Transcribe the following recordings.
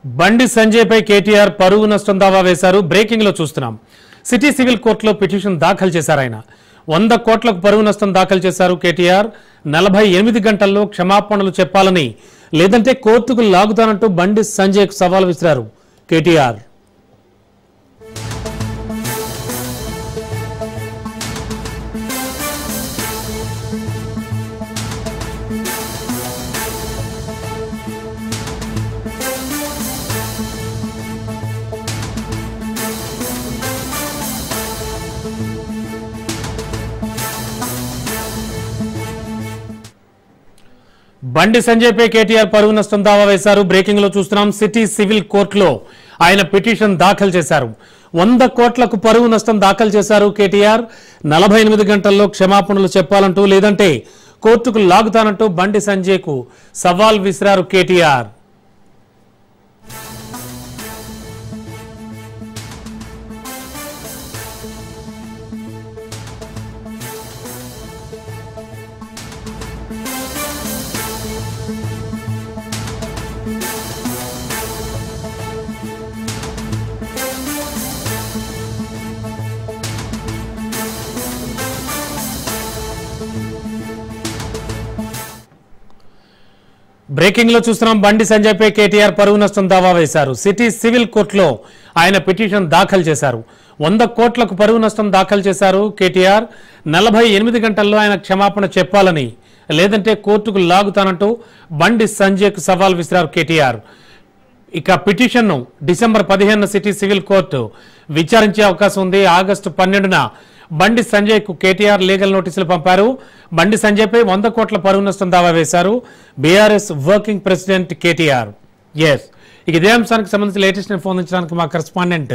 బండి సంజయ్ పై కేటీఆర్ పరువు నష్టం దావా వేశారు. బ్రేకింగ్ లో చూస్తున్నాం. సిటీ సివిల్ కోర్టులో పిటిషన్ దాఖలు చేశారు. ఆయన 100 కోట్లకు పరువు నష్టం దాఖలు చేశారు. కేటీఆర్ 48 గంటల్లో క్షమాపణలు చెప్పాలని, లేదంటే కోర్టుకు లాగుతానంటూ బండి సంజయ్కు సవాల్ విసిరారు కేటీఆర్. బండి సంజయ్ పై కేటీఆర్ పరువు నష్టం దావా వేశారు. బ్రేకింగ్ లో చూస్తున్నాం. సిటీ సివిల్ కోర్టులో ఆయన పిటిషన్ దాఖలు చేశారు. 100 కోట్లకు పరువు నష్టం దాఖలు చేశారు కేటీఆర్. 48 గంటల్లో క్షమాపణలు చెప్పాలంటూ, లేదంటే కోర్టుకు లాగుతానంటూ బండి సంజయ్కు సవాల్ విసిరారు కేటీఆర్. బ్రేకింగ్ లో చూస్తున్నాం. బండి సంజయ్ పై కేటీఆర్ పరువు నష్టం దావా వేశారు. సిటీ సివిల్ కోర్టులో ఆయన పిటిషన్ దాఖలు చేశారు. 100 కోట్లకు పరువు నష్టం దాఖలు చేశారు కేటీఆర్. 48 గంటల్లో ఆయన క్షమాపణ చెప్పాలని, లేదంటే కోర్టుకు లాగుతానంటూ బండి సంజయ్కు సవాల్ విసిరారు కేటీఆర్. ఇక పిటిషన్ను డిసెంబర్ 15 సిటీ సివిల్ కోర్టు విచారించే అవకాశం ఉంది. ఆగస్టు 12న బండి సంజయ్కు కేటీఆర్ లీగల్ నోటీసులు పంపారు. బండి సంజయ్పై 100 కోట్ల పరువు నష్టం దావా వేశారు BRS working president KTR. Yes, ఇక ఇదే అంశానికి సంబంధించి లేటెస్ట్ ఇన్ఫో అందించడానికి మా కరెస్పాండెంట్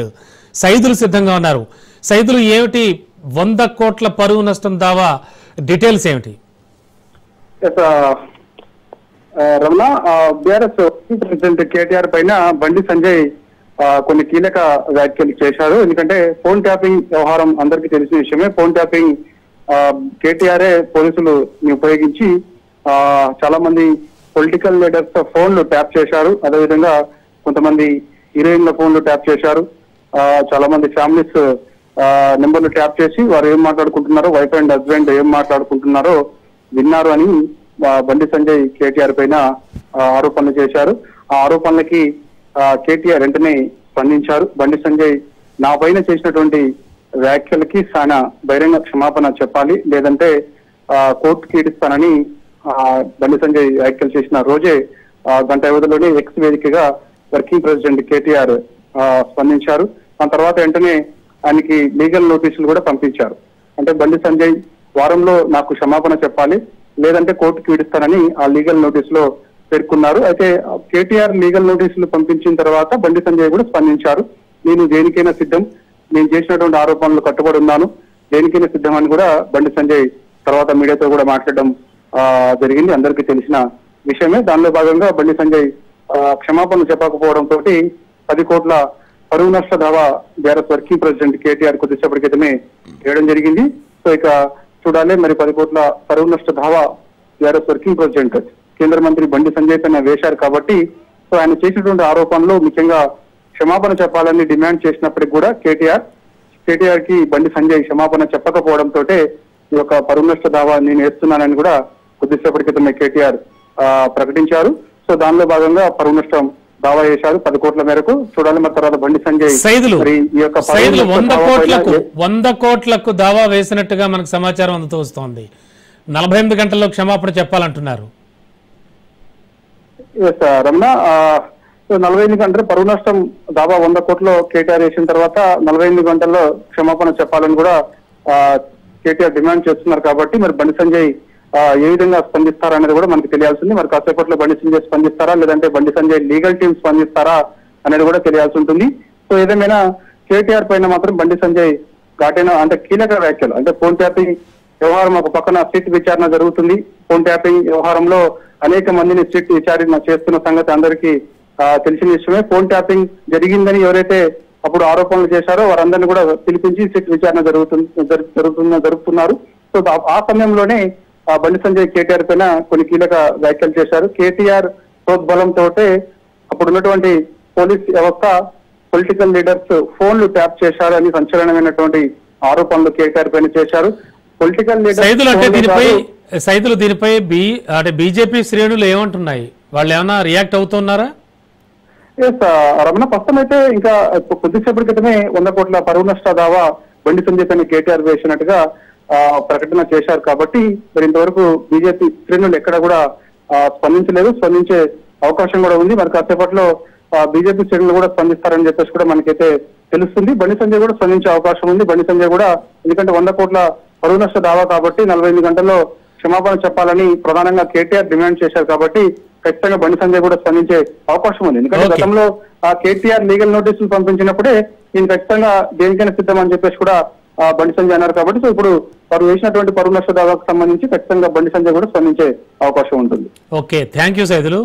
సైదులు సిద్ధంగా ఉన్నారు. సైదులు, ఏమిటి 100 కోట్ల పరువు నష్టం దావా డీటెయిల్స్ ఏమిటి? Ramana, BRS working president KTR పైన బండి సంజయ్ కొన్ని కీలక వ్యాఖ్యలు చేశారు. ఎందుకంటే ఫోన్ ట్యాపింగ్ వ్యవహారం అందరికీ తెలిసిన విషయమే. ఫోన్ ట్యాపింగ్ కేటీఆర్ఏ పోలీసులు ఉపయోగించి చాలా మంది పొలిటికల్ లీడర్స్ ఫోన్లు ట్యాప్ చేశారు. అదేవిధంగా కొంతమంది హీరోయిన్ల ఫోన్లు ట్యాప్ చేశారు. చాలా మంది ఫ్యామిలీస్ నెంబర్లు ట్యాప్ చేసి వారు ఏం మాట్లాడుకుంటున్నారో, వైఫ్ అండ్ హస్బెండ్ ఏం మాట్లాడుకుంటున్నారో విన్నారు అని బండి సంజయ్ కేటీఆర్ పైన ఆరోపణలు చేశారు. ఆ ఆరోపణలకి కేటీఆర్ వెంటనే స్పందించారు. బండి సంజయ్ నా పైన చేసినటువంటి వ్యాఖ్యలకి చాలా బహిరంగ క్షమాపణ చెప్పాలి, లేదంటే కోర్టుకి ఈడుస్తానని బండి సంజయ్ వ్యాఖ్యలు చేసిన రోజే గంట వ్యవధిలోనే ఎక్స్ వేదికగా వర్కింగ్ ప్రెసిడెంట్ కేటీఆర్ స్పందించారు. ఆ తర్వాత వెంటనే ఆయనకి లీగల్ నోటీసులు కూడా పంపించారు. అంటే బండి సంజయ్ వారంలో నాకు క్షమాపణ చెప్పాలి, లేదంటే కోర్టుకి ఈడుస్తానని ఆ లీగల్ నోటీసులో పేర్కొన్నారు. అయితే కేటీఆర్ లీగల్ నోటీసులు పంపించిన తర్వాత బండి సంజయ్ కూడా స్పందించారు. నేను దేనికైనా సిద్ధం, నేను చేసినటువంటి ఆరోపణలు కట్టుబడి ఉన్నాను, దేనికైనా సిద్ధం అని కూడా బండి సంజయ్ తర్వాత మీడియాతో కూడా మాట్లాడడం జరిగింది. అందరికీ తెలిసిన విషయమే. దానిలో భాగంగా బండి సంజయ్ క్షమాపణలు చెప్పకపోవడంతో 10 కోట్ల పరువు నష్ట దావా బీఆర్ఎస్ వర్కింగ్ ప్రెసిడెంట్ కేటీఆర్ కొద్దిసేపటి క్రితమే చేయడం జరిగింది. సో ఇక చూడాలి మరి 10 కోట్ల పరువు నష్ట దావా బీఆర్ఎస్ వర్కింగ్ ప్రెసిడెంట్ కేంద్ర మంత్రి బండి సంజయ్ పైన వేశారు కాబట్టి, సో ఆయన చేసినటువంటి ఆరోపణలు ముఖ్యంగా క్షమాపణ చెప్పాలని డిమాండ్ చేసినప్పటికి కూడా కేటీఆర్ కి బండి సంజయ్ క్షమాపణ చెప్పకపోవడంతో ఈ యొక్క పరువు నష్ట దావా నేను వేస్తున్నానని కూడా కొద్దిసేపటి క్రితమే కేటీఆర్ ప్రకటించారు. సో దానిలో భాగంగా పరువు నష్టం దావా చేశారు 10 కోట్ల మేరకు. చూడాలి మరి తర్వాత బండి సంజయ్ ఈ యొక్క 100 కోట్లకు దావా వేసినట్టుగా మనకు సమాచారం అందుతూ వస్తోంది. 48 గంటల్లో క్షమాపణ చెప్పాలంటున్నారు. రమణ, 48 గంటలు పరువు నష్టం దావా 100 కోట్లు కేటీఆర్ వేసిన తర్వాత 48 గంటల్లో క్షమాపణ చెప్పాలని కూడా కేటీఆర్ డిమాండ్ చేస్తున్నారు. కాబట్టి మరి బండి సంజయ్ ఏ విధంగా స్పందిస్తారనేది కూడా మనకు తెలియాల్సింది. మరి కాసేపట్లో బండి సంజయ్ స్పందిస్తారా, లేదంటే బండి సంజయ్ లీగల్ టీం స్పందిస్తారా అనేది కూడా తెలియాల్సి ఉంటుంది. సో ఏదేమైనా కేటీఆర్ పైన మాత్రం బండి సంజయ్ ఘాటైన అంటే కీలక వ్యాఖ్యలు. అంటే ఫోన్ ట్యాపింగ్ వ్యవహారం ఒక పక్కన సిట్ విచారణ జరుగుతుంది. ఫోన్ ట్యాపింగ్ వ్యవహారంలో అనేక మందిని సిట్ విచారణ చేస్తున్న సంగతి అందరికీ తెలిసిన విషయమే. ఫోన్ ట్యాపింగ్ జరిగిందని ఎవరైతే అప్పుడు ఆరోపణలు చేశారో వారందరినీ కూడా పిలిపించి సిట్ విచారణ జరుపుతున్నారు. సో ఆ సమయంలోనే బండి సంజయ్ కేటీఆర్ పైన కొన్ని కీలక వ్యాఖ్యలు చేశారు. కేటీఆర్ ప్రోద్బలంతో అప్పుడు ఉన్నటువంటి పోలీస్ వ్యవస్థ పొలిటికల్ లీడర్స్ ఫోన్లు ట్యాప్ చేశారు అని సంచలనమైనటువంటి ఆరోపణలు కేటీఆర్ పైన చేశారు. పొలిటికల్ సైదులు దీనిపై బీజేపీ శ్రేణులు ఏమంటున్నాయి? వాళ్ళు ఏమైనా రియాక్ట్ అవుతున్నారా? రమణ, ప్రస్తుతం అయితే ఇంకా కొద్దిసేపటి క్రితమే 100 కోట్ల పరువు నష్ట దావా బండి సంజయ్ పైన కేటీఆర్ వేసినట్టుగా ప్రకటన చేశారు. కాబట్టి మరి ఇంతవరకు బీజేపీ శ్రేణులు ఎక్కడ కూడా స్పందించలేదు. స్పందించే అవకాశం కూడా ఉంది. మరి కాసేపట్లో బీజేపీ శ్రేణులు కూడా స్పందిస్తారని చెప్పేసి కూడా మనకైతే తెలుస్తుంది. బండి సంజయ్ కూడా స్పందించే అవకాశం ఉంది. బండి సంజయ్ కూడా ఎందుకంటే 100 కోట్ల పరువు నష్ట దావా కాబట్టి 48 గంటల్లో క్షమాపణ చెప్పాలని ప్రధానంగా కేటీఆర్ డిమాండ్ చేశారు. కాబట్టి ఖచ్చితంగా బండి సంజయ్ కూడా స్పందించే అవకాశం ఉంది. ఎందుకంటే గతంలో కేటీఆర్ లీగల్ నోటీసులు పంపించినప్పుడే నేను ఖచ్చితంగా దేనికైనా సిద్ధం అని చెప్పేసి కూడా బండి సంజయ్ అన్నారు. కాబట్టి సో ఇప్పుడు వారు వేసినటువంటి పరువు నష్ట దావాకు సంబంధించి ఖచ్చితంగా బండి సంజయ్ కూడా స్పందించే అవకాశం ఉంటుంది. Okay, thank you Saidulu.